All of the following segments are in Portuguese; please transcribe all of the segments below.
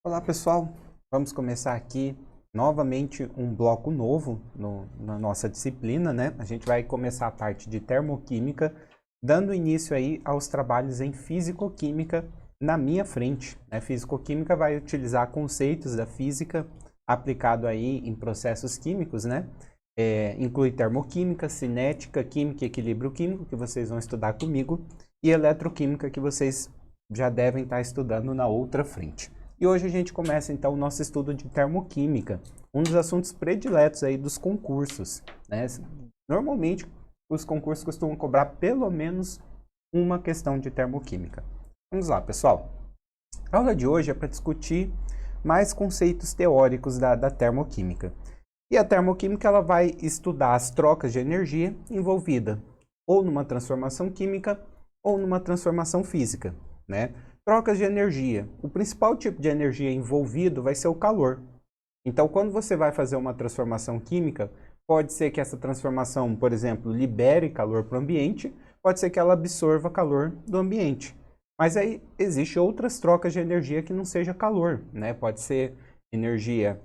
Olá pessoal, vamos começar aqui novamente um bloco novo na nossa disciplina, né? A gente vai começar a parte de termoquímica, dando início aí aos trabalhos em fisicoquímica na minha frente, né? Fisicoquímica vai utilizar conceitos da física aplicado aí em processos químicos, né? Inclui termoquímica, cinética, química e equilíbrio químico, que vocês vão estudar comigo, e eletroquímica, que vocês já devem estar estudando na outra frente. E hoje a gente começa então o nosso estudo de termoquímica, um dos assuntos prediletos aí dos concursos, né? Normalmente os concursos costumam cobrar pelo menos uma questão de termoquímica. Vamos lá, pessoal. A aula de hoje é para discutir mais conceitos teóricos da termoquímica. E a termoquímica ela vai estudar as trocas de energia envolvida ou numa transformação química ou numa transformação física, né? Trocas de energia. O principal tipo de energia envolvido vai ser o calor. Então, quando você vai fazer uma transformação química, pode ser que essa transformação, por exemplo, libere calor para o ambiente, pode ser que ela absorva calor do ambiente. Mas aí existem outras trocas de energia que não seja calor, né? Pode ser energia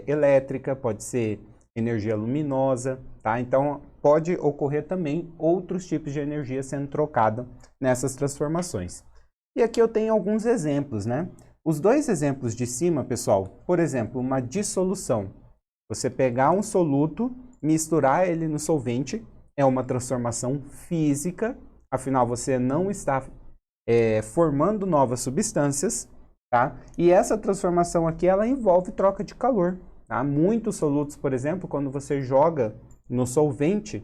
elétrica, pode ser energia luminosa, tá? Então, pode ocorrer também outros tipos de energia sendo trocada nessas transformações. E aqui eu tenho alguns exemplos, né? Os dois exemplos de cima, pessoal, por exemplo, uma dissolução. Você pegar um soluto, misturar ele no solvente, é uma transformação física, afinal você não está formando novas substâncias, tá? E essa transformação aqui, ela envolve troca de calor, tá? Muitos solutos, por exemplo, quando você joga no solvente,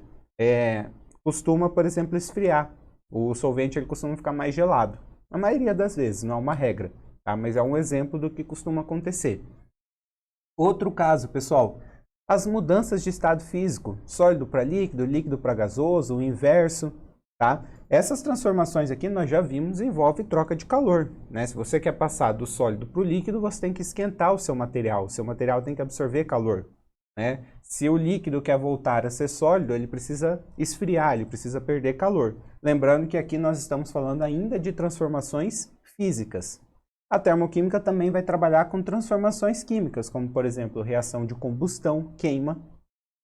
costuma, por exemplo, esfriar. O solvente ele costuma ficar mais gelado. A maioria das vezes, não é uma regra, tá? Mas é um exemplo do que costuma acontecer. Outro caso, pessoal, as mudanças de estado físico, sólido para líquido, líquido para gasoso, o inverso, tá? Essas transformações aqui nós já vimos envolve troca de calor, né? Se você quer passar do sólido para o líquido, você tem que esquentar o seu material tem que absorver calor, né? Se o líquido quer voltar a ser sólido, ele precisa esfriar, ele precisa perder calor. Lembrando que aqui nós estamos falando ainda de transformações físicas. A termoquímica também vai trabalhar com transformações químicas, como por exemplo, reação de combustão, queima,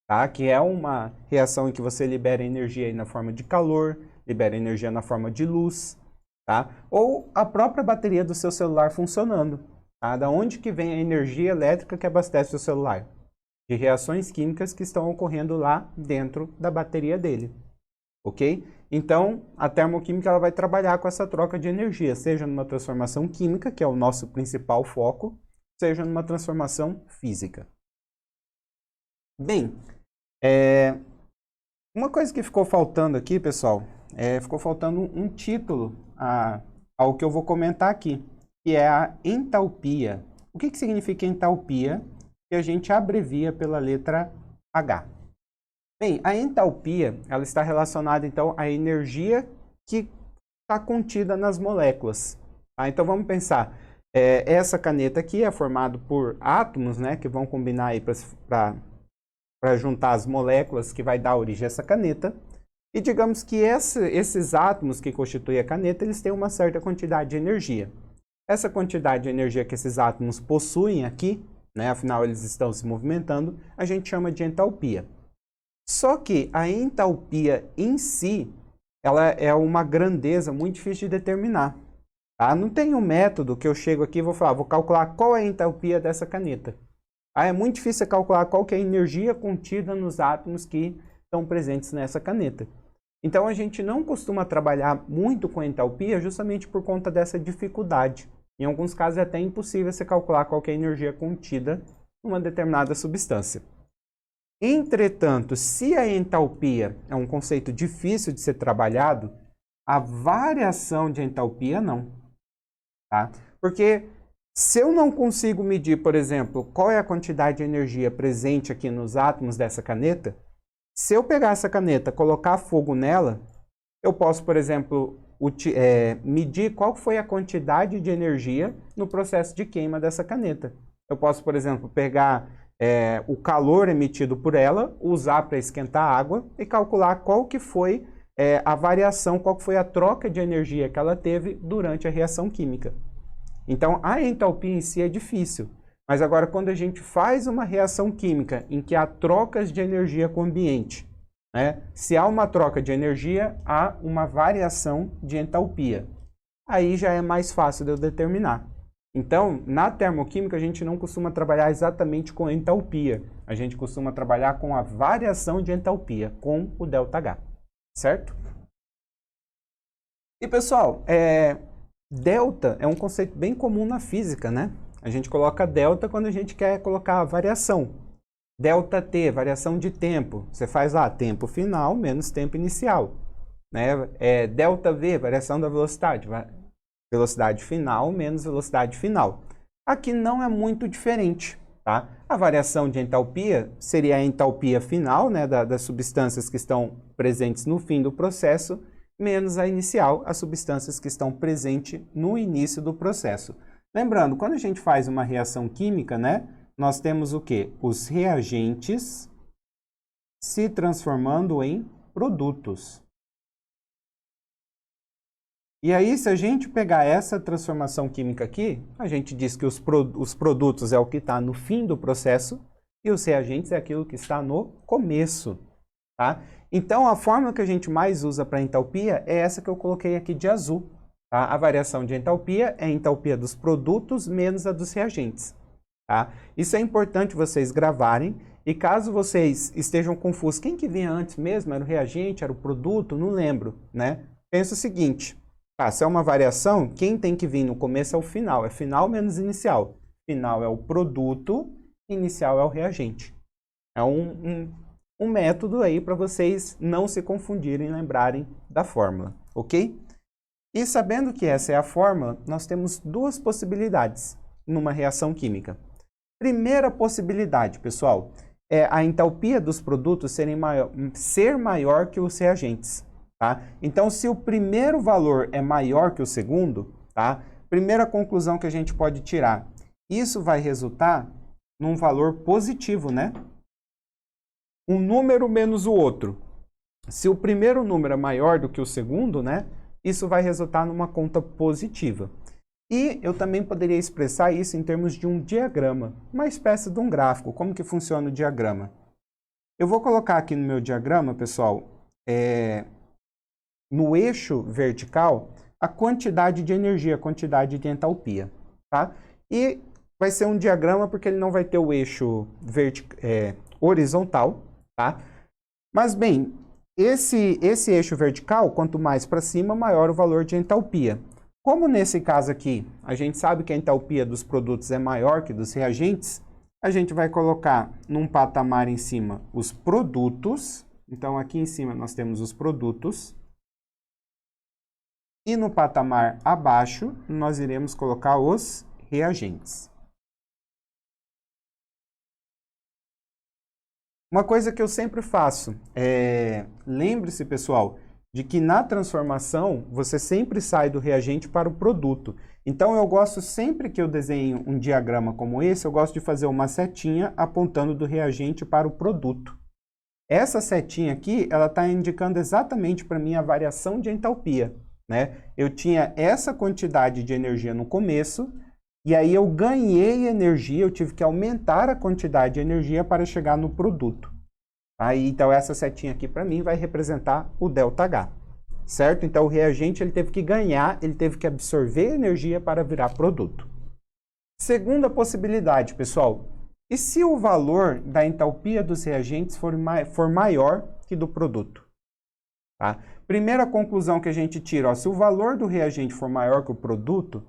tá? Que é uma reação em que você libera energia aí na forma de calor, libera energia na forma de luz, tá? Ou a própria bateria do seu celular funcionando, tá? Da onde que vem a energia elétrica que abastece o celular? De reações químicas que estão ocorrendo lá dentro da bateria dele, ok? Então, a termoquímica ela vai trabalhar com essa troca de energia, seja numa transformação química, que é o nosso principal foco, seja numa transformação física. Bem, uma coisa que ficou faltando aqui, pessoal, ficou faltando um título ao que eu vou comentar aqui, que é a entalpia. O que significa entalpia? Que a gente abrevia pela letra H. Bem, a entalpia ela está relacionada então à energia que está contida nas moléculas. Tá? Então vamos pensar, essa caneta aqui é formada por átomos, né, que vão combinar aí para juntar as moléculas que vai dar origem a essa caneta. E digamos que esses átomos que constituem a caneta, eles têm uma certa quantidade de energia. Essa quantidade de energia que esses átomos possuem aqui, né, afinal eles estão se movimentando, a gente chama de entalpia. Só que a entalpia em si, ela é uma grandeza muito difícil de determinar. Tá? Não tem um método que eu chego aqui e vou falar, vou calcular qual é a entalpia dessa caneta. É muito difícil calcular qual que é a energia contida nos átomos que estão presentes nessa caneta. Então a gente não costuma trabalhar muito com entalpia justamente por conta dessa dificuldade. Em alguns casos é até impossível você calcular qual que é a energia contida numa determinada substância. Entretanto, se a entalpia é um conceito difícil de ser trabalhado, a variação de entalpia não. Tá? Porque se eu não consigo medir, por exemplo, qual é a quantidade de energia presente aqui nos átomos dessa caneta, se eu pegar essa caneta e colocar fogo nela, eu posso, por exemplo, medir qual foi a quantidade de energia no processo de queima dessa caneta. Eu posso, por exemplo, pegar o calor emitido por ela, usar para esquentar a água e calcular qual que foi a variação, qual que foi a troca de energia que ela teve durante a reação química. Então, a entalpia em si é difícil. Mas agora, quando a gente faz uma reação química em que há trocas de energia com o ambiente, né? Se há uma troca de energia, há uma variação de entalpia. Aí já é mais fácil de eu determinar. Então, na termoquímica, a gente não costuma trabalhar exatamente com entalpia. A gente costuma trabalhar com a variação de entalpia, com o ΔH. Certo? E, pessoal, delta é um conceito bem comum na física, né? A gente coloca delta quando a gente quer colocar a variação. Delta T, variação de tempo. Você faz lá tempo final menos tempo inicial. Né? Delta V, variação da velocidade. Velocidade final menos velocidade final. Aqui não é muito diferente. Tá? A variação de entalpia seria a entalpia final, né, das substâncias que estão presentes no fim do processo, menos a inicial, as substâncias que estão presentes no início do processo. Lembrando, quando a gente faz uma reação química, né, nós temos o quê? Os reagentes se transformando em produtos. E aí, se a gente pegar essa transformação química aqui, a gente diz que os produtos é o que está no fim do processo e os reagentes é aquilo que está no começo. Tá? Então, a fórmula que a gente mais usa para entalpia é essa que eu coloquei aqui de azul. Tá? A variação de entalpia é a entalpia dos produtos menos a dos reagentes. Tá? Isso é importante vocês gravarem. E caso vocês estejam confusos, quem que vinha antes mesmo? Era o reagente, era o produto? Não lembro. Né? Pensa o seguinte. Se é uma variação, quem tem que vir no começo é o final. É final menos inicial. Final é o produto, inicial é o reagente. É um método aí para vocês não se confundirem e lembrarem da fórmula, ok? E sabendo que essa é a fórmula, nós temos duas possibilidades numa reação química. Primeira possibilidade, pessoal, é a entalpia dos produtos ser maior que os reagentes. Tá? Então, se o primeiro valor é maior que o segundo, tá? Primeira conclusão que a gente pode tirar, isso vai resultar num valor positivo, né? Um número menos o outro. Se o primeiro número é maior do que o segundo, né? Isso vai resultar numa conta positiva. E eu também poderia expressar isso em termos de um diagrama, uma espécie de um gráfico. Como que funciona o diagrama? Eu vou colocar aqui no meu diagrama, pessoal, no eixo vertical, a quantidade de energia, a quantidade de entalpia, tá? E vai ser um diagrama porque ele não vai ter o eixo horizontal, tá? Mas, bem, esse eixo vertical, quanto mais para cima, maior o valor de entalpia. Como nesse caso aqui, a gente sabe que a entalpia dos produtos é maior que dos reagentes, a gente vai colocar num patamar em cima os produtos. Então, aqui em cima nós temos os produtos. E no patamar abaixo, nós iremos colocar os reagentes. Uma coisa que eu sempre faço lembre-se, pessoal, de que na transformação você sempre sai do reagente para o produto. Então eu gosto sempre que eu desenho um diagrama como esse, eu gosto de fazer uma setinha apontando do reagente para o produto. Essa setinha aqui, ela está indicando exatamente para mim a variação de entalpia. Né? Eu tinha essa quantidade de energia no começo, e aí eu ganhei energia, eu tive que aumentar a quantidade de energia para chegar no produto. Aí, então essa setinha aqui para mim vai representar o ΔH, certo? Então o reagente ele teve que ganhar, ele teve que absorver energia para virar produto. Segunda possibilidade, pessoal, e se o valor da entalpia dos reagentes for maior que do produto? Tá? Primeira conclusão que a gente tira, ó, se o valor do reagente for maior que o produto,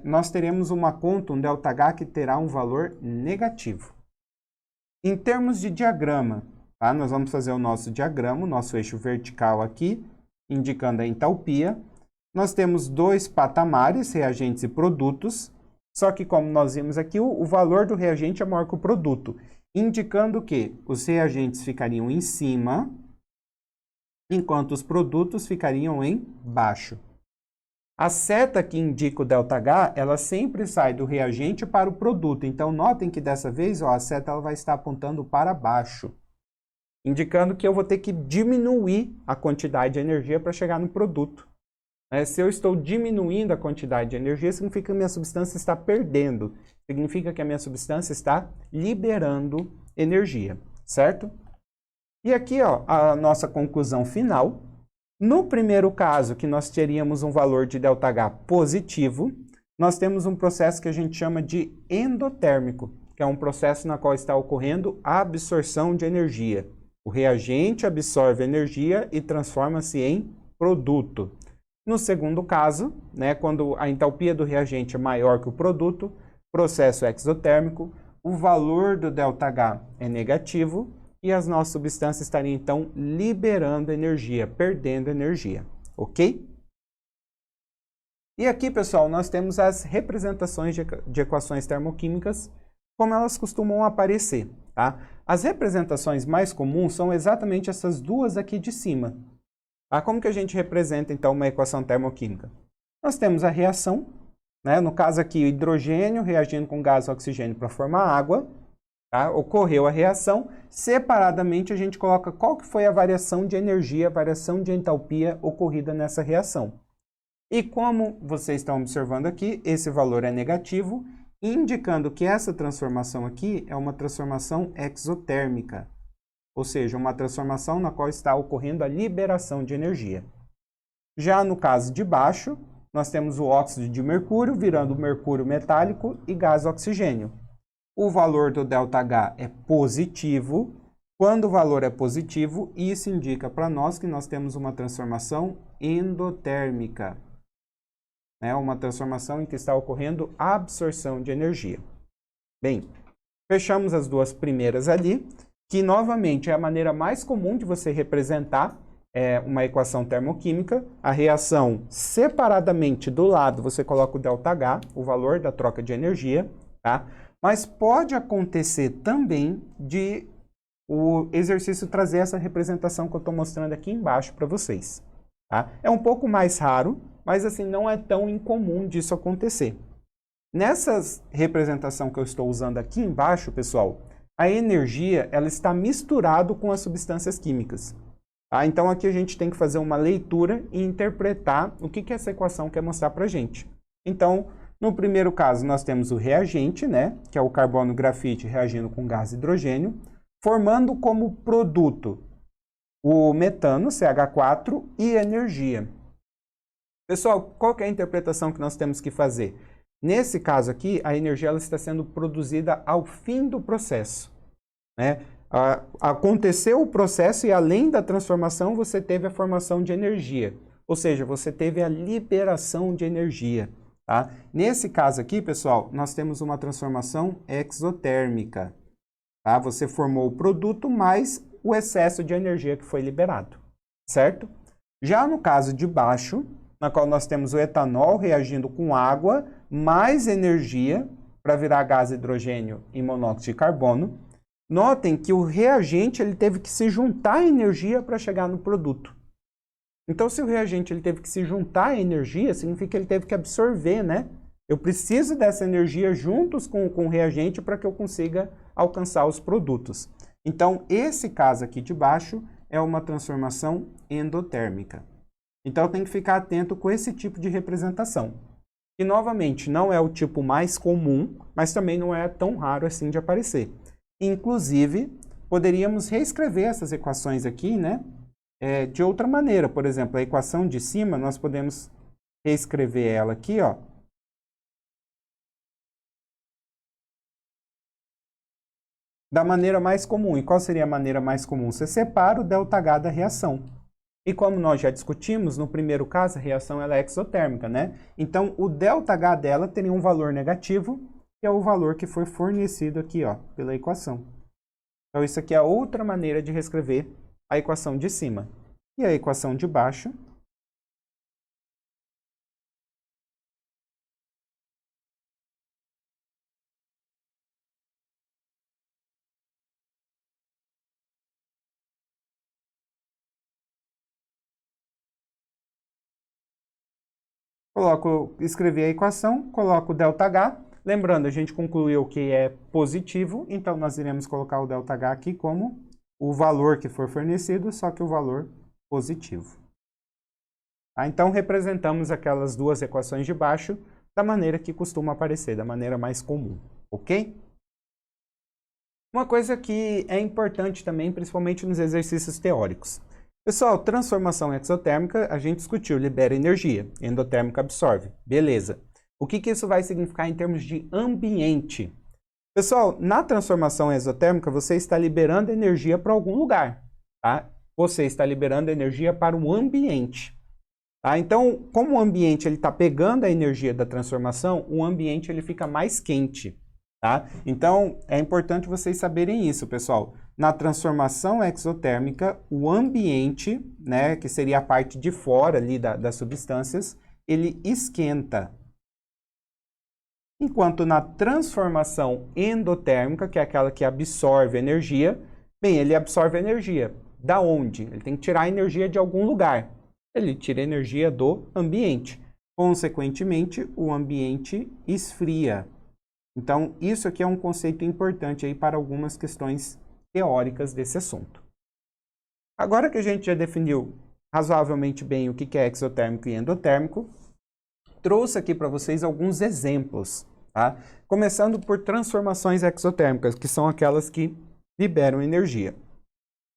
nós teremos uma conta, um ΔH, que terá um valor negativo. Em termos de diagrama, tá? Nós vamos fazer o nosso diagrama, o nosso eixo vertical aqui, indicando a entalpia. Nós temos dois patamares, reagentes e produtos, só que como nós vimos aqui, o valor do reagente é maior que o produto, indicando que os reagentes ficariam em cima, enquanto os produtos ficariam embaixo. A seta que indica o ΔH, ela sempre sai do reagente para o produto. Então, notem que dessa vez, ó, a seta ela vai estar apontando para baixo, indicando que eu vou ter que diminuir a quantidade de energia para chegar no produto. Se eu estou diminuindo a quantidade de energia, significa que a minha substância está perdendo. Significa que a minha substância está liberando energia, certo? E aqui, ó, a nossa conclusão final. No primeiro caso, que nós teríamos um valor de ΔH positivo, nós temos um processo que a gente chama de endotérmico, que é um processo na qual está ocorrendo a absorção de energia. O reagente absorve energia e transforma-se em produto. No segundo caso, quando a entalpia do reagente é maior que o produto, processo exotérmico, o valor do ΔH é negativo e as nossas substâncias estariam então liberando energia, perdendo energia, ok? E aqui, pessoal, nós temos as representações de equações termoquímicas, como elas costumam aparecer, tá? As representações mais comuns são exatamente essas duas aqui de cima. Tá? Como que a gente representa, então, uma equação termoquímica? Nós temos a reação, no caso aqui, o hidrogênio reagindo com gás e oxigênio para formar água. Tá? Ocorreu a reação. Separadamente, a gente coloca qual que foi a variação de energia, a variação de entalpia ocorrida nessa reação. E como vocês estão observando aqui, esse valor é negativo, indicando que essa transformação aqui é uma transformação exotérmica. Ou seja, uma transformação na qual está ocorrendo a liberação de energia. Já no caso de baixo, nós temos o óxido de mercúrio virando mercúrio metálico e gás oxigênio. O valor do ΔH é positivo. Quando o valor é positivo, isso indica para nós que nós temos uma transformação endotérmica. Uma transformação em que está ocorrendo a absorção de energia. Bem, fechamos as duas primeiras ali, que novamente é a maneira mais comum de você representar uma equação termoquímica. A reação separadamente do lado, você coloca o ΔH, o valor da troca de energia, tá? Mas pode acontecer também de o exercício trazer essa representação que eu estou mostrando aqui embaixo para vocês. Tá? É um pouco mais raro, mas assim não é tão incomum disso acontecer. Nessa representação que eu estou usando aqui embaixo, pessoal, a energia ela está misturada com as substâncias químicas. Tá? Então aqui a gente tem que fazer uma leitura e interpretar o que essa equação quer mostrar para a gente. Então, no primeiro caso, nós temos o reagente, que é o carbono grafite reagindo com gás hidrogênio, formando como produto o metano, CH4, e energia. Pessoal, qual que é a interpretação que nós temos que fazer? Nesse caso aqui, a energia ela está sendo produzida ao fim do processo. Aconteceu o processo e além da transformação, você teve a formação de energia. Ou seja, você teve a liberação de energia. Tá? Nesse caso aqui, pessoal, nós temos uma transformação exotérmica. Tá? Você formou o produto mais o excesso de energia que foi liberado, certo? Já no caso de baixo, na qual nós temos o etanol reagindo com água, mais energia para virar gás hidrogênio e monóxido de carbono. Notem que o reagente ele teve que se juntar a energia para chegar no produto. Então, se o reagente ele teve que se juntar à energia, significa que ele teve que absorver, Eu preciso dessa energia juntos com o reagente para que eu consiga alcançar os produtos. Então, esse caso aqui de baixo é uma transformação endotérmica. Então, tem que ficar atento com esse tipo de representação. E, novamente, não é o tipo mais comum, mas também não é tão raro assim de aparecer. Inclusive, poderíamos reescrever essas equações aqui, de outra maneira. Por exemplo, a equação de cima, nós podemos reescrever ela aqui, da maneira mais comum. E qual seria a maneira mais comum? Você separa o ΔH da reação. E como nós já discutimos, no primeiro caso, a reação ela é exotérmica, Então, o ΔH dela teria um valor negativo, que é o valor que foi fornecido aqui, pela equação. Então, isso aqui é outra maneira de reescrever a equação de cima. E a equação de baixo. Escrevi a equação, coloco o ΔH. Lembrando, a gente concluiu que é positivo, então nós iremos colocar o ΔH aqui como o valor que for fornecido, só que o valor positivo. Tá? Então, representamos aquelas duas equações de baixo da maneira que costuma aparecer, da maneira mais comum, ok? Uma coisa que é importante também, principalmente nos exercícios teóricos. Pessoal, transformação exotérmica, a gente discutiu, libera energia, endotérmica absorve, beleza. O que isso vai significar em termos de ambiente? Pessoal, na transformação exotérmica, você está liberando energia para algum lugar, tá? Você está liberando energia para o ambiente. Tá? Então, como o ambiente está pegando a energia da transformação, o ambiente ele fica mais quente. Tá? Então, é importante vocês saberem isso, pessoal. Na transformação exotérmica, o ambiente, né, que seria a parte de fora ali das substâncias, ele esquenta. Enquanto na transformação endotérmica, que é aquela que absorve energia, bem, ele absorve energia. Da onde? Ele tem que tirar energia de algum lugar. Ele tira energia do ambiente. Consequentemente, o ambiente esfria. Então, isso aqui é um conceito importante aí para algumas questões teóricas desse assunto. Agora que a gente já definiu razoavelmente bem o que é exotérmico e endotérmico, trouxe aqui para vocês alguns exemplos, tá? Começando por transformações exotérmicas, que são aquelas que liberam energia.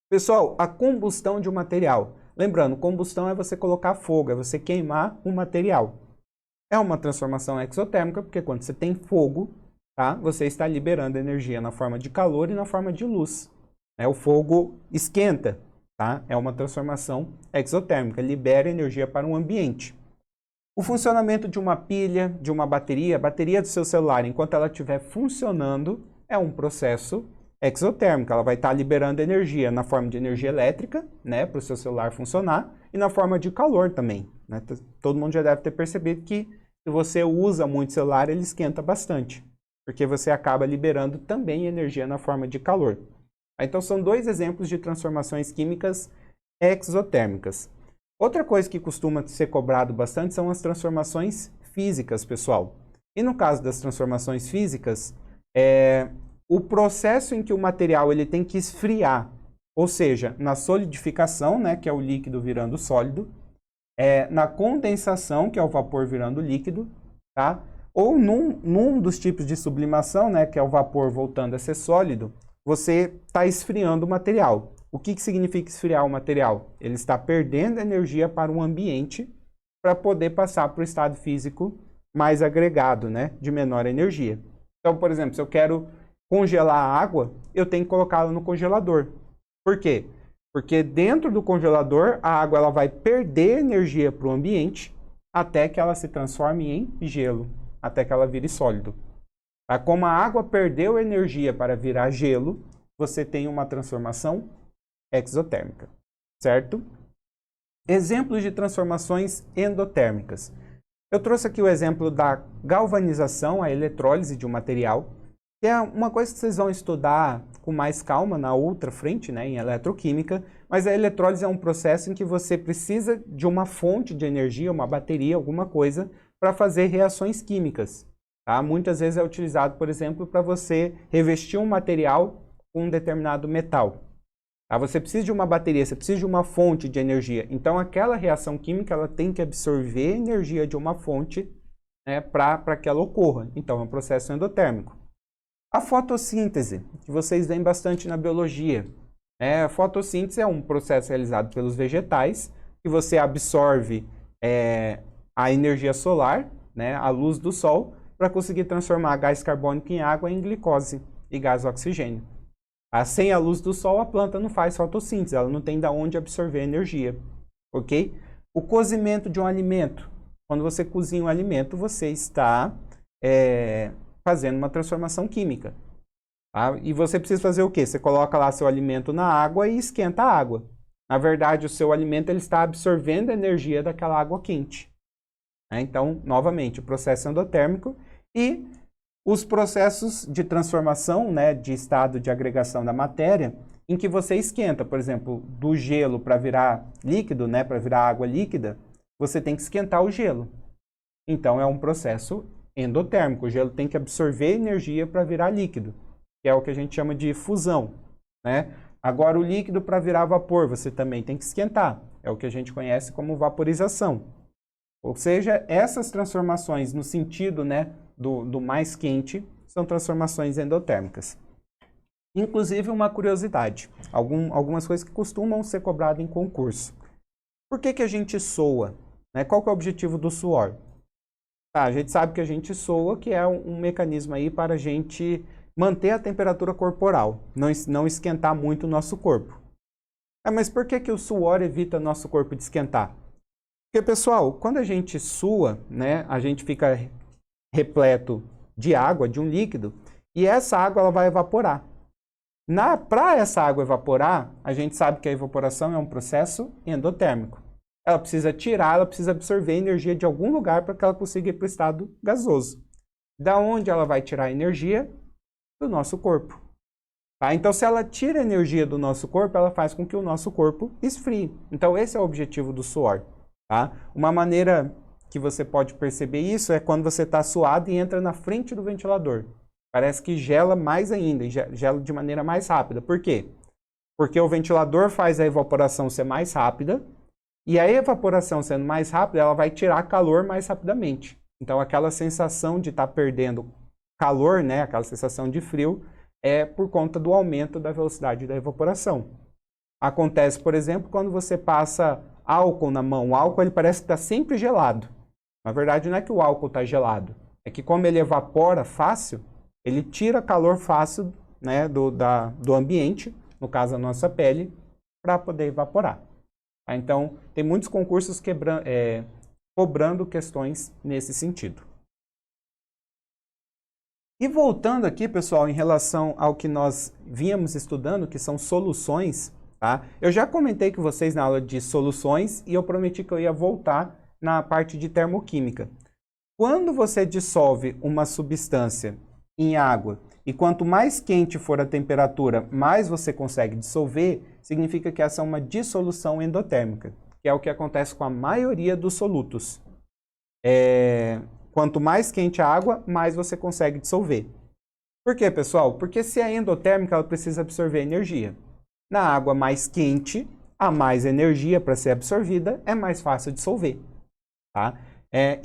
Pessoal, a combustão de um material. Lembrando, combustão é você colocar fogo, é você queimar um material. É uma transformação exotérmica, porque quando você tem fogo, tá, você está liberando energia na forma de calor e na forma de luz. O fogo esquenta, tá? É uma transformação exotérmica, libera energia para um ambiente. O funcionamento de uma pilha, de uma bateria, a bateria do seu celular, enquanto ela estiver funcionando, é um processo exotérmico. Ela vai estar liberando energia na forma de energia elétrica, né, para o seu celular funcionar, e na forma de calor também. Né? Todo mundo já deve ter percebido que se você usa muito o celular, ele esquenta bastante, porque você acaba liberando também energia na forma de calor. Então, são dois exemplos de transformações químicas exotérmicas. Outra coisa que costuma ser cobrado bastante são as transformações físicas, pessoal. E no caso das transformações físicas, o processo em que o material ele tem que esfriar, ou seja, na solidificação, né, que é o líquido virando sólido, na condensação, que é o vapor virando líquido, tá? Ou num dos tipos de sublimação, né, que é o vapor voltando a ser sólido, você está esfriando o material. O que significa esfriar o material? Ele está perdendo energia para o ambiente para poder passar para o estado físico mais agregado, né, de menor energia. Então, por exemplo, se eu quero congelar a água, eu tenho que colocá-la no congelador. Por quê? Porque dentro do congelador, a água ela vai perder energia para o ambiente até que ela se transforme em gelo, até que ela vire sólido. Como a água perdeu energia para virar gelo, você tem uma transformação exotérmica, certo? Exemplos de transformações endotérmicas. Eu trouxe aqui o exemplo da galvanização, a eletrólise de um material, que é uma coisa que vocês vão estudar com mais calma na outra frente, né, em eletroquímica, mas a eletrólise é um processo em que você precisa de uma fonte de energia, uma bateria, alguma coisa, para fazer reações químicas. Tá? Muitas vezes é utilizado, por exemplo, para você revestir um material com um determinado metal. Tá? Você precisa de uma bateria, você precisa de uma fonte de energia. Então, aquela reação química ela tem que absorver energia de uma fonte, né, para que ela ocorra. Então, é um processo endotérmico. A fotossíntese, que vocês veem bastante na biologia. A fotossíntese é um processo realizado pelos vegetais, que você absorve a energia solar, né, a luz do sol, para conseguir transformar gás carbônico em água em glicose e gás oxigênio. Sem a luz do sol, a planta não faz fotossíntese, ela não tem de onde absorver energia, ok? O cozimento de um alimento. Quando você cozinha um alimento, você está fazendo uma transformação química. Tá? E você precisa fazer o quê? Você coloca lá seu alimento na água e esquenta a água. Na verdade, o seu alimento ele está absorvendo a energia daquela água quente. Então, novamente, o processo endotérmico e os processos de transformação, né, de estado de agregação da matéria, em que você esquenta, por exemplo, do gelo para virar líquido, né, para virar água líquida, você tem que esquentar o gelo. Então, é um processo endotérmico. O gelo tem que absorver energia para virar líquido, que é o que a gente chama de fusão, né? Agora, o líquido para virar vapor, você também tem que esquentar. É o que a gente conhece como vaporização. Ou seja, essas transformações no sentido, né, do mais quente são transformações endotérmicas. Inclusive, uma curiosidade, algumas coisas que costumam ser cobradas em concurso. Por que a gente soa? Né? Qual que é o objetivo do suor? Tá, a gente sabe que a gente soa, que é um mecanismo aí para a gente manter a temperatura corporal, não esquentar muito o nosso corpo. Mas por que o suor evita nosso corpo de esquentar? Porque, pessoal, quando a gente sua, né, a gente fica repleto de água, de um líquido, e essa água ela vai evaporar. Para essa água evaporar, a gente sabe que a evaporação é um processo endotérmico. Ela precisa tirar, ela precisa absorver energia de algum lugar para que ela consiga ir para o estado gasoso. Da onde ela vai tirar energia? Do nosso corpo. Tá? Então, se ela tira energia do nosso corpo, ela faz com que o nosso corpo esfrie. Então, esse é o objetivo do suor. Tá? Uma maneira que você pode perceber isso é quando você está suado e entra na frente do ventilador. Parece que gela mais ainda, gela de maneira mais rápida. Por quê? Porque o ventilador faz a evaporação ser mais rápida, e a evaporação sendo mais rápida, ela vai tirar calor mais rapidamente. Então, aquela sensação de estar perdendo calor, né, aquela sensação de frio, é por conta do aumento da velocidade da evaporação. Acontece, por exemplo, quando você passa álcool na mão. O álcool ele parece que está sempre gelado. Na verdade, não é que o álcool está gelado. É que como ele evapora fácil, ele tira calor fácil, né, do ambiente, no caso a nossa pele, para poder evaporar. Tá? Então, tem muitos concursos cobrando questões nesse sentido. E voltando aqui, pessoal, em relação ao que nós vínhamos estudando, que são soluções, tá? Eu já comentei com vocês na aula de soluções e eu prometi que eu ia voltar na parte de termoquímica. Quando você dissolve uma substância em água e quanto mais quente for a temperatura, mais você consegue dissolver, significa que essa é uma dissolução endotérmica, que é o que acontece com a maioria dos solutos. Quanto mais quente a água, mais você consegue dissolver. Por quê, pessoal? Porque se é endotérmica, ela precisa absorver energia. Na água mais quente, há mais energia para ser absorvida, é mais fácil dissolver. Tá?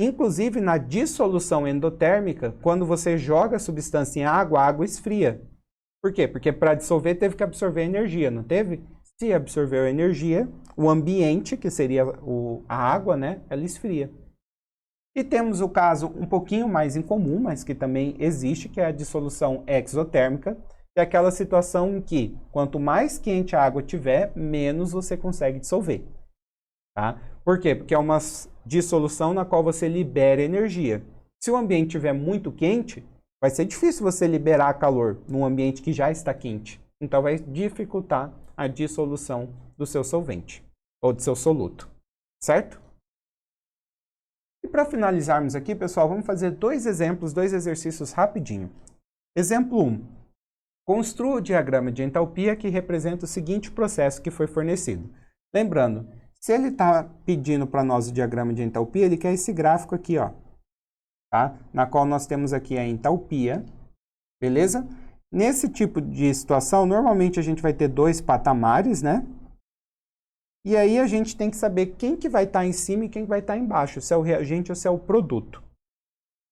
Inclusive, na dissolução endotérmica, quando você joga a substância em água, a água esfria. Por quê? Porque para dissolver teve que absorver energia, não teve? Se absorveu energia, o ambiente, que seria a água, né, ela esfria. E temos o caso um pouquinho mais incomum, mas que também existe, que é a dissolução exotérmica, que é aquela situação em que quanto mais quente a água tiver, menos você consegue dissolver. Tá? Por quê? Porque é uma dissolução na qual você libera energia. Se o ambiente estiver muito quente, vai ser difícil você liberar calor num ambiente que já está quente. Então vai dificultar a dissolução do seu solvente, ou do seu soluto. Certo? E para finalizarmos aqui, pessoal, vamos fazer dois exemplos, dois exercícios rapidinho. Exemplo 1. Construa o diagrama de entalpia que representa o seguinte processo que foi fornecido. Lembrando, se ele está pedindo para nós o diagrama de entalpia, ele quer esse gráfico aqui, ó, tá? Na qual nós temos aqui a entalpia, beleza? Nesse tipo de situação, normalmente a gente vai ter dois patamares, né? E aí a gente tem que saber quem que vai estar em cima e quem vai estar embaixo, se é o reagente ou se é o produto.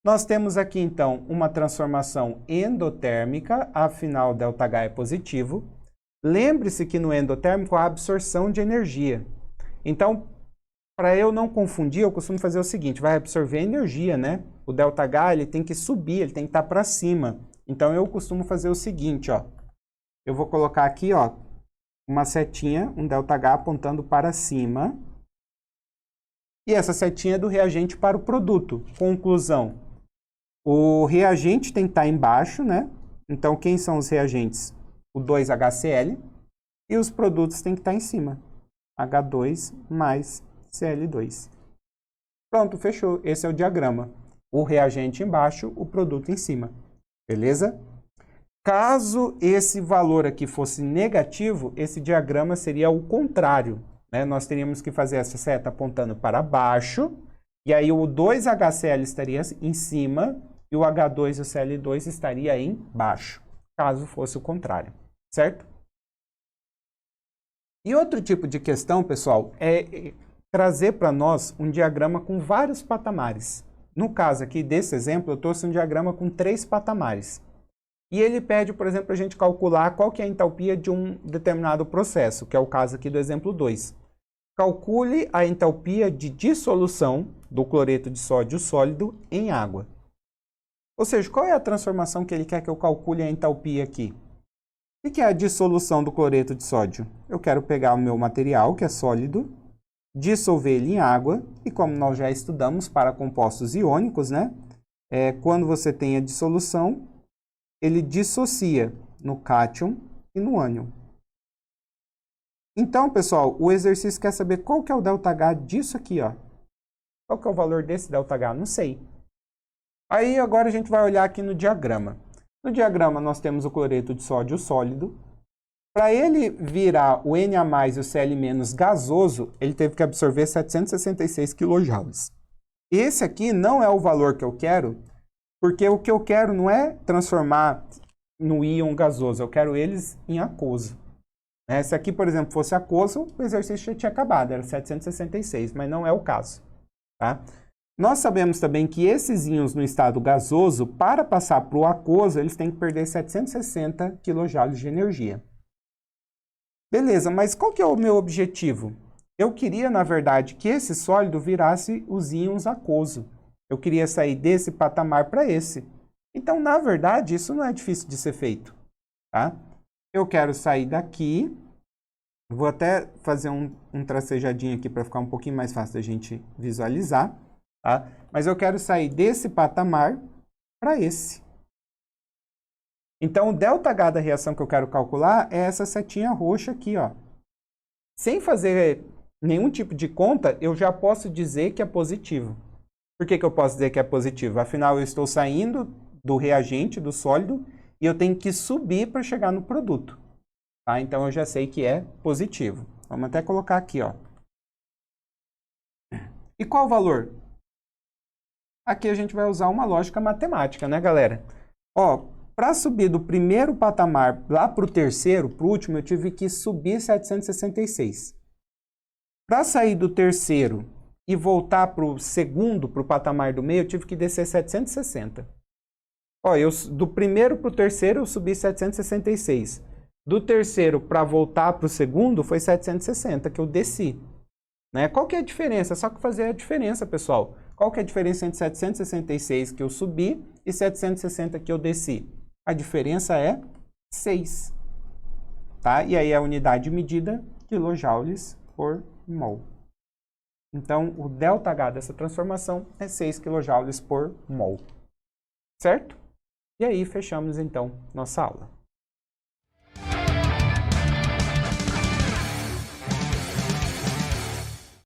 Nós temos aqui, então, uma transformação endotérmica, afinal, ΔH é positivo. Lembre-se que no endotérmico há absorção de energia. Então, para eu não confundir, eu costumo fazer o seguinte, vai absorver energia, né? O ΔH, ele tem que subir, ele tem que estar para cima. Então, eu costumo fazer o seguinte, ó. Eu vou colocar aqui, ó, uma setinha, um ΔH apontando para cima. E essa setinha é do reagente para o produto. Conclusão. O reagente tem que estar embaixo, né? Então, quem são os reagentes? O 2HCl. E os produtos têm que estar em cima. H2 mais Cl2. Pronto, fechou. Esse é o diagrama. O reagente embaixo, o produto em cima. Beleza? Caso esse valor aqui fosse negativo, esse diagrama seria o contrário, né? Nós teríamos que fazer essa seta apontando para baixo, e aí o 2HCl estaria em cima, e o H2 e o Cl2 estaria embaixo, caso fosse o contrário, certo? E outro tipo de questão, pessoal, trazer para nós um diagrama com vários patamares. No caso aqui desse exemplo, eu trouxe um diagrama com 3 patamares. E ele pede, por exemplo, a gente calcular qual que é a entalpia de um determinado processo, que é o caso aqui do exemplo 2. Calcule a entalpia de dissolução do cloreto de sódio sólido em água. Ou seja, qual é a transformação que ele quer que eu calcule a entalpia aqui? O que é a dissolução do cloreto de sódio? Eu quero pegar o meu material, que é sólido, dissolver ele em água, e como nós já estudamos para compostos iônicos, né? Quando você tem a dissolução, ele dissocia no cátion e no ânion. Então, pessoal, o exercício quer saber qual que é o ΔH disso aqui, ó. Qual que é o valor desse ΔH? Não sei. Aí, agora a gente vai olhar aqui no diagrama. No diagrama, nós temos o cloreto de sódio sólido. Para ele virar o Na+ e o Cl- gasoso, ele teve que absorver 766 kJ. Esse aqui não é o valor que eu quero, porque o que eu quero não é transformar no íon gasoso, eu quero eles em aquoso. Se aqui, por exemplo, fosse aquoso, o exercício já tinha acabado, era 766, mas não é o caso. Tá? Nós sabemos também que esses íons no estado gasoso, para passar para o aquoso, eles têm que perder 760 kJ de energia. Beleza, mas qual que é o meu objetivo? Eu queria, na verdade, que esse sólido virasse os íons aquoso. Eu queria sair desse patamar para esse. Então, na verdade, isso não é difícil de ser feito. Tá? Eu quero sair daqui. Vou até fazer um tracejadinho aqui para ficar um pouquinho mais fácil da gente visualizar. Tá? Mas eu quero sair desse patamar para esse. Então, o ΔH da reação que eu quero calcular é essa setinha roxa aqui, ó. Sem fazer nenhum tipo de conta, eu já posso dizer que é positivo. Por que eu posso dizer que é positivo? Afinal, eu estou saindo do reagente, do sólido, e eu tenho que subir para chegar no produto. Tá? Então, eu já sei que é positivo. Vamos até colocar aqui, ó. E qual o valor? Aqui a gente vai usar uma lógica matemática, né, galera? Ó, para subir do primeiro patamar lá para o terceiro, para o último, eu tive que subir 766. Para sair do terceiro e voltar para o segundo, para o patamar do meio, eu tive que descer 760. Ó, do primeiro para o terceiro eu subi 766. Do terceiro para voltar para o segundo foi 760 que eu desci. Né? Qual que é a diferença? É só fazer a diferença, pessoal. Qual que é a diferença entre 766 que eu subi e 760 que eu desci? A diferença é 6. Tá? E aí a unidade de medida, quilojoules por mol. Então, o ΔH dessa transformação é 6 kJ por mol. Certo? E aí, fechamos, então, nossa aula.